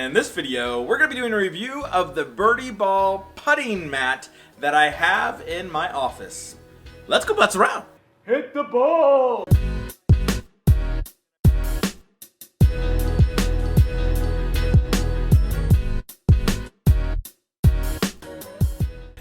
In this video, we're going to be doing a review of the Birdie Ball Putting mat that I have in my office. Let's go putts around. Hit the ball!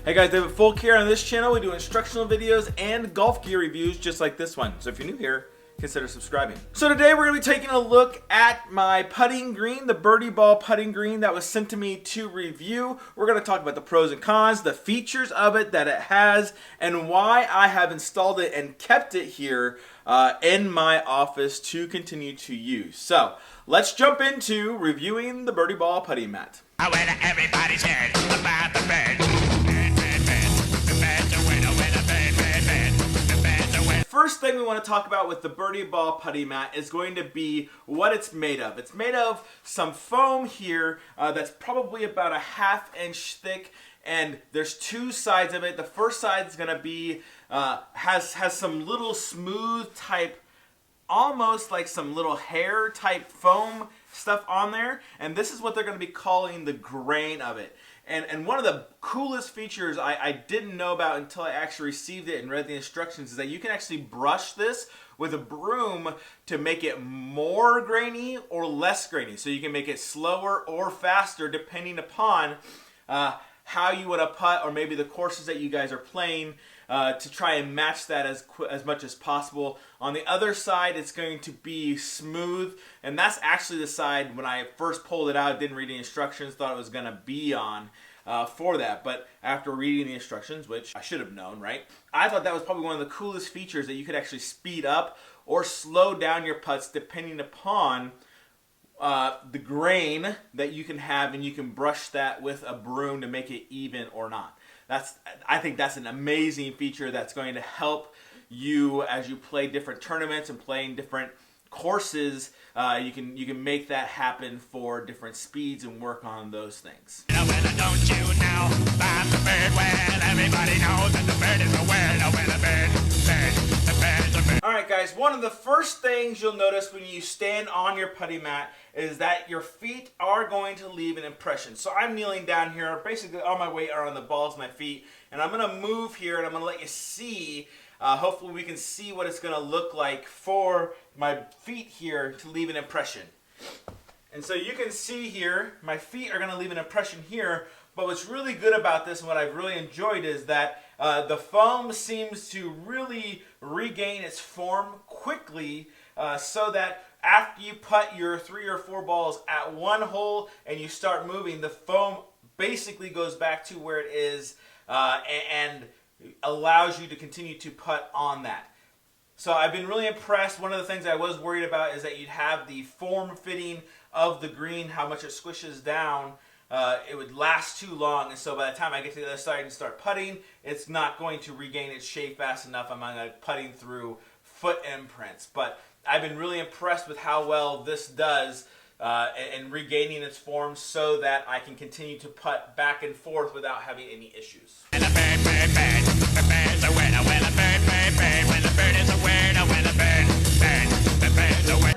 Hey guys, David Folk here. On this channel, we do instructional videos and golf gear reviews just like this one. So if you're new here, consider subscribing. So today we're going to be taking a look at my putting green, the Birdie Ball Putting green that was sent to me to review. We're going to talk about the pros and cons, the features of it that it has, and why I have installed it and kept it here in my office to continue to use. So let's jump into reviewing the Birdie Ball Putting mat. When everybody's heard about the bird. First thing we want to talk about with the Birdie Ball Putting mat is going to be what it's made of. It's made of some foam here that's probably about a ½ inch thick, and there's two sides of it. The first side is going to be has some little smooth type, almost like some little hair type foam stuff on there, and this is what they're going to be calling the grain of it. And one of the coolest features I didn't know about until I actually received it and read the instructions is that you can actually brush this with a broom to make it more grainy or less grainy. So you can make it slower or faster depending upon how you want to putt, or maybe the courses that you guys are playing, to try and match that as much as possible. On the other side, it's going to be smooth, and that's actually the side when I first pulled it out, didn't read the instructions, thought it was going to be on for that. But after reading the instructions, which I should have known, right? I thought that was probably one of the coolest features, that you could actually speed up or slow down your putts depending upon the grain that you can have, and you can brush that with a broom to make it even or not. I think that's an amazing feature that's going to help you as you play different tournaments and playing different courses. You can make that happen for different speeds and work on those things. Don't you know about the bird? Well, everybody knows that the bird is a word. Well, the bird. Alright guys, one of the first things you'll notice when you stand on your putting mat is that your feet are going to leave an impression. So I'm kneeling down here, basically all my weight are on the balls of my feet, and I'm going to move here and I'm going to let you see, hopefully we can see what it's going to look like for my feet here to leave an impression. And so you can see here, my feet are going to leave an impression here, but what's really good about this and what I've really enjoyed is that the foam seems to really regain its form quickly, so that after you putt your 3 or 4 balls at one hole and you start moving, the foam basically goes back to where it is and allows you to continue to putt on that. So I've been really impressed. One of the things I was worried about is that you'd have the form fitting of the green, how much it squishes down. It would last too long, and so by the time I get to the other side and start putting, it's not going to regain its shape fast enough. I'm putting through foot imprints. But I've been really impressed with how well this does in regaining its form, so that I can continue to putt back and forth without having any issues.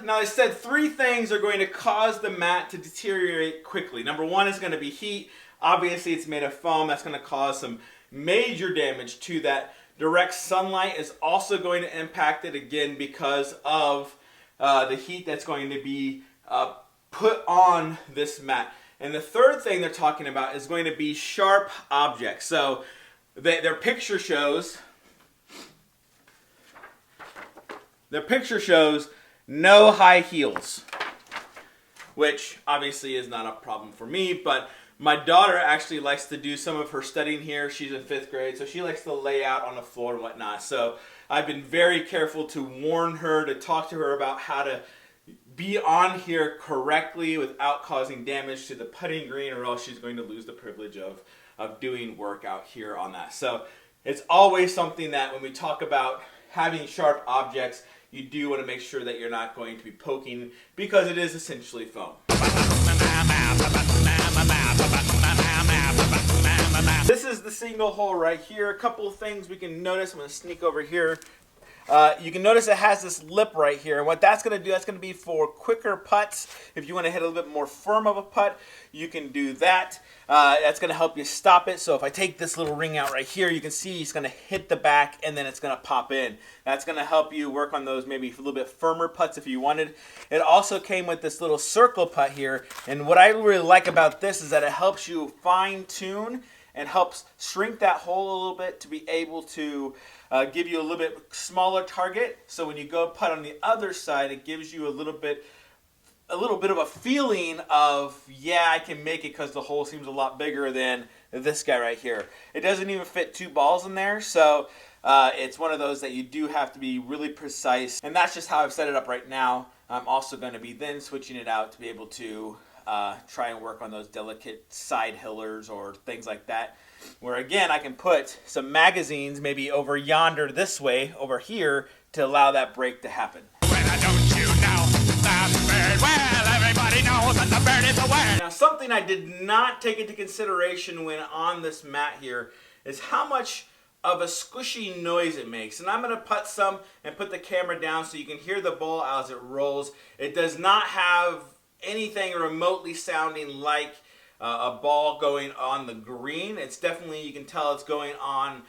Now I said 3 things are going to cause the mat to deteriorate quickly. Number 1 is going to be heat. Obviously it's made of foam. That's going to cause some major damage to that. Direct sunlight is also going to impact it, again because of the heat that's going to be put on this mat. And the third thing they're talking about is going to be sharp objects. So their picture shows no high heels, which obviously is not a problem for me, but my daughter actually likes to do some of her studying here. She's in 5th grade, so she likes to lay out on the floor and whatnot. So I've been very careful to warn her, to talk to her about how to be on here correctly without causing damage to the putting green, or else she's going to lose the privilege of doing work out here on that. So it's always something that when we talk about having sharp objects, you do want to make sure that you're not going to be poking, because it is essentially foam. This is the single hole right here. A couple of things we can notice. I'm going to sneak over here. you can notice it has this lip right here. And what that's going to do, that's going to be for quicker putts. If you want to hit a little bit more firm of a putt, you can do that. That's going to help you stop it. So if I take this little ring out right here, you can see it's going to hit the back and then it's going to pop in. That's going to help you work on those maybe a little bit firmer putts if you wanted. It also came with this little circle putt here. And what I really like about this is that it helps you fine tune and helps shrink that hole a little bit to be able to give you a little bit smaller target. So when you go putt on the other side, it gives you a little bit of a feeling of, yeah, I can make it because the hole seems a lot bigger than this guy right here. It doesn't even fit 2 balls in there, so it's one of those that you do have to be really precise. And that's just how I've set it up right now. I'm also going to be then switching it out to be able to try and work on those delicate side hillers or things like that, where again I can put some magazines maybe over yonder this way over here to allow that break to happen. Now something I did not take into consideration when on this mat here is how much of a squishy noise it makes. And I'm going to putt some and put the camera down so you can hear the ball as it rolls. It does not have anything remotely sounding like a ball going on the green. It's definitely, you can tell it's going on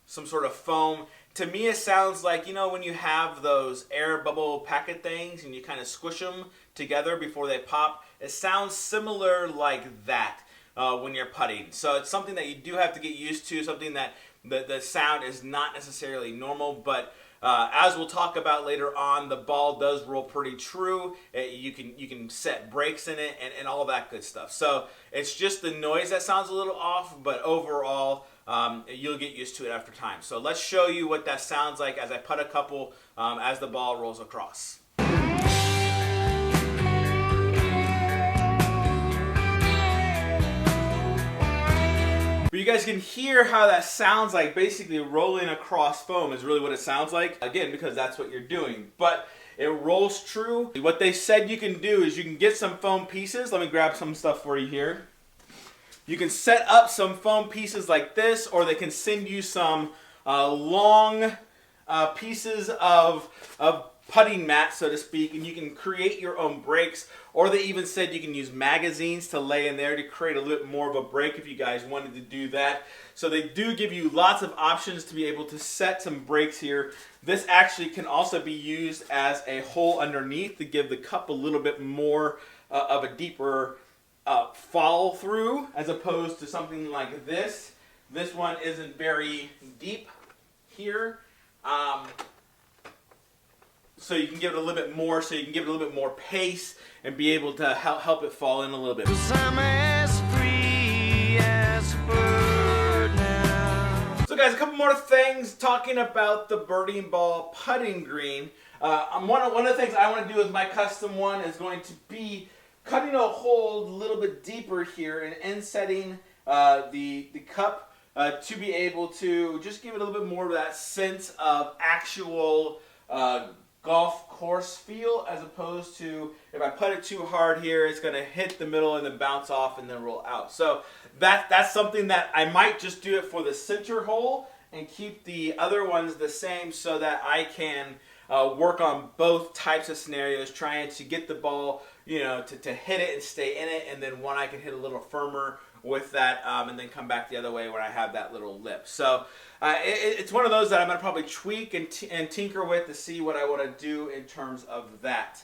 some sort of foam. To me, it sounds like, you know, when you have those air bubble packet things and you kind of squish them together before they pop, it sounds similar like that when you're putting. So it's something that you do have to get used to, something that the sound is not necessarily normal, but as we'll talk about later on, the ball does roll pretty true. You can set breaks in it and all that good stuff. So it's just the noise that sounds a little off, but overall, you'll get used to it after time. So let's show you what that sounds like as I putt a couple as the ball rolls across. But you guys can hear how that sounds like. Basically rolling across foam is really what it sounds like. Again, because that's what you're doing. But it rolls true. What they said you can do is you can get some foam pieces. Let me grab some stuff for you here. You can set up some foam pieces like this, or they can send you some long pieces of putting mat, so to speak, and you can create your own breaks. Or they even said you can use magazines to lay in there to create a little bit more of a break if you guys wanted to do that. So they do give you lots of options to be able to set some breaks here. This actually can also be used as a hole underneath to give the cup a little bit more of a deeper follow through, as opposed to something like this. This one isn't very deep here. So you can give it a little bit more, so you can give it a little bit more pace and be able to help it fall in a little bit. I'm as free as a bird now. So guys, a couple more things talking about the Birdie Ball Putting Green. One of the things I want to do with my custom one is going to be cutting a hole a little bit deeper here and insetting the cup to be able to just give it a little bit more of that sense of actual golf course feel, as opposed to if I put it too hard here, it's going to hit the middle and then bounce off and then roll out. So that's something that I might just do it for the center hole and keep the other ones the same, so that I can work on both types of scenarios, trying to get the ball, you know, to hit it and stay in it, and then one I can hit a little firmer with that, and then come back the other way when I have that little lip. So it's one of those that I'm going to probably tweak and tinker with to see what I want to do in terms of that.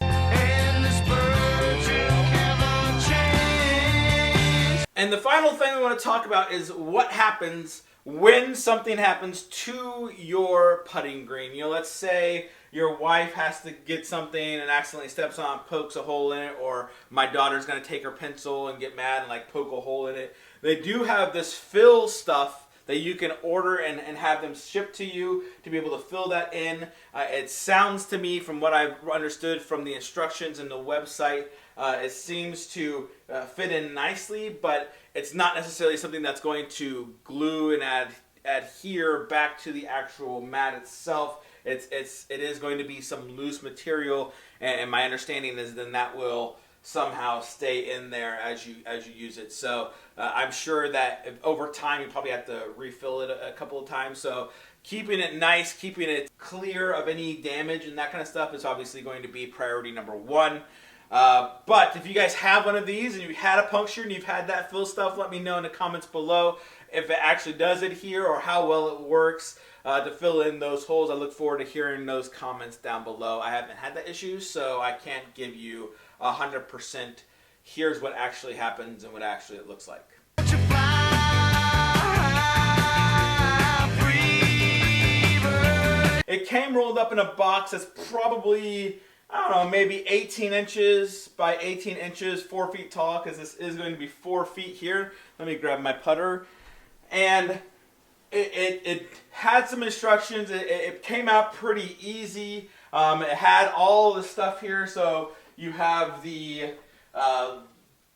And the final thing we want to talk about is what happens when something happens to your putting green. You know, let's say your wife has to get something and accidentally steps on, pokes a hole in it, or my daughter's going to take her pencil and get mad and like poke a hole in it. They do have this fill stuff that you can order and have them shipped to you to be able to fill that in. It sounds to me, from what I've understood from the instructions and the website, it seems to fit in nicely, but it's not necessarily something that's going to glue and adhere back to the actual mat itself. It is going to be some loose material, and my understanding is then that will somehow stay in there as you use it. So I'm sure that over time you probably have to refill it a couple of times. So keeping it nice, keeping it clear of any damage and that kind of stuff is obviously going to be priority number one. But if you guys have one of these and you've had a puncture and you've had that fill stuff, let me know in the comments below if it actually does adhere or how well it works to fill in those holes. I look forward to hearing those comments down below. I haven't had that issue, so I can't give you 100% here's what actually happens and what actually it looks like. It came rolled up in a box that's probably, I don't know, maybe 18 inches by 18 inches, 4 feet tall, because this is going to be 4 feet here. Let me grab my putter. And it had some instructions. It came out pretty easy. It had all the stuff here. So you have the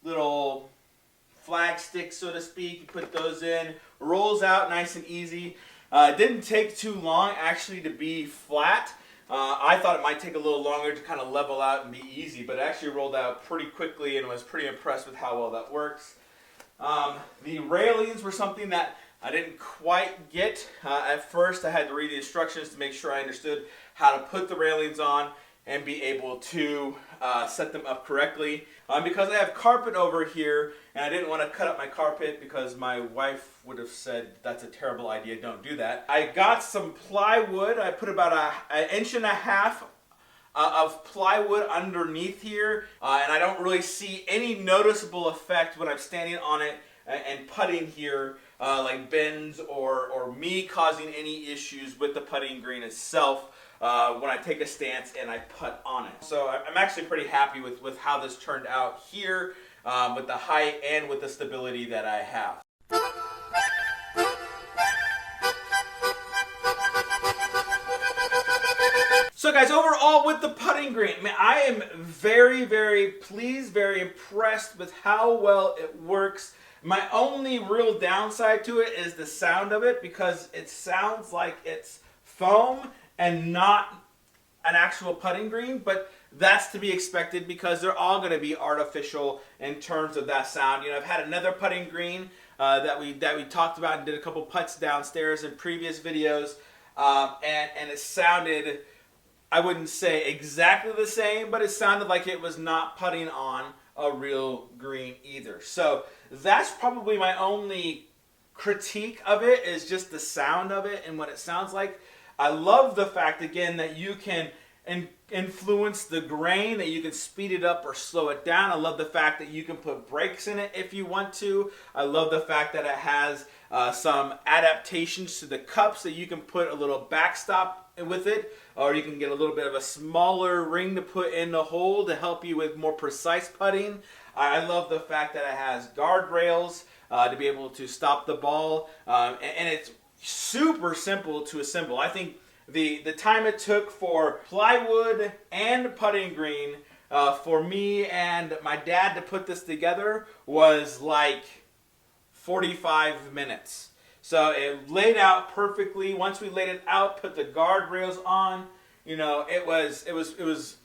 little flag sticks, so to speak. You put those in. Rolls out nice and easy. It didn't take too long actually to be flat. I thought it might take a little longer to kind of level out and be easy, but it actually rolled out pretty quickly and was pretty impressed with how well that works. The railings were something that I didn't quite get at first. I had to read the instructions to make sure I understood how to put the railings on and be able to set them up correctly. Because I have carpet over here and I didn't want to cut up my carpet because my wife would have said that's a terrible idea, don't do that. I got some plywood. I put about an inch and a half of plywood underneath here, and I don't really see any noticeable effect when I'm standing on it and putting here, like bends or me causing any issues with the putting green itself when I take a stance and I putt on it. So I'm actually pretty happy with how this turned out here, with the height and with the stability that I have. So guys, overall with the putting green, man, I am very, very pleased, very impressed with how well it works. My only real downside to it is the sound of it, because it sounds like it's foam and not an actual putting green, but that's to be expected because they're all going to be artificial in terms of that sound. You know, I've had another putting green that we talked about and did a couple putts downstairs in previous videos, and it sounded, I wouldn't say exactly the same, but it sounded like it was not putting on a real green either. So that's probably my only critique of it, is just the sound of it and what it sounds like. I love the fact, again, that you can influence the grain, that you can speed it up or slow it down. I love the fact that you can put brakes in it if you want to. I love the fact that it has some adaptations to the cups, that you can put a little backstop with it, or you can get a little bit of a smaller ring to put in the hole to help you with more precise putting. I love the fact that it has guardrails to be able to stop the ball, and it's super simple to assemble. I think the time it took for plywood and putting green for me and my dad to put this together was like 45 minutes. So it laid out perfectly. Once we laid it out, put the guardrails on, you know, it was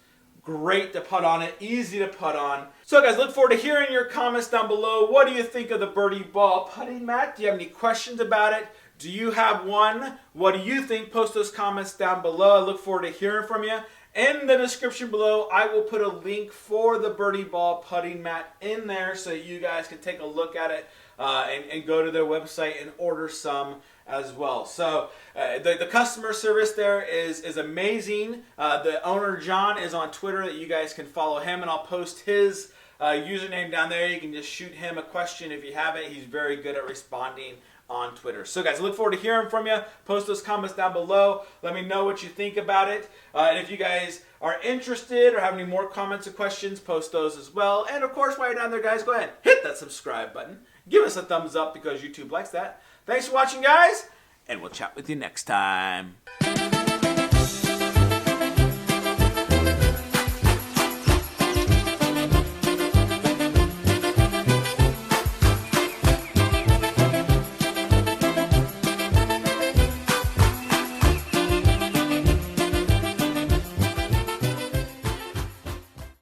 great to putt on it, easy to putt on. So guys, look forward to hearing your comments down below. What do you think of the Birdie Ball putting mat? Do you have any questions about it? Do you have one? What do you think? Post those comments down below. I look forward to hearing from you. In the description below, I will put a link for the Birdie Ball putting mat in there so you guys can take a look at it and go to their website and order some as well. So the customer service there is amazing. The owner, John, is on Twitter, that you guys can follow him, and I'll post his username down there. You can just shoot him a question if you have it. He's very good at responding on Twitter. So guys, I look forward to hearing from you. Post those comments down below. Let me know what you think about it. And if you guys are interested or have any more comments or questions, post those as well. And of course, while you're down there, guys, go ahead, hit that subscribe button. Give us a thumbs up because YouTube likes that. Thanks for watching, guys, and we'll chat with you next time.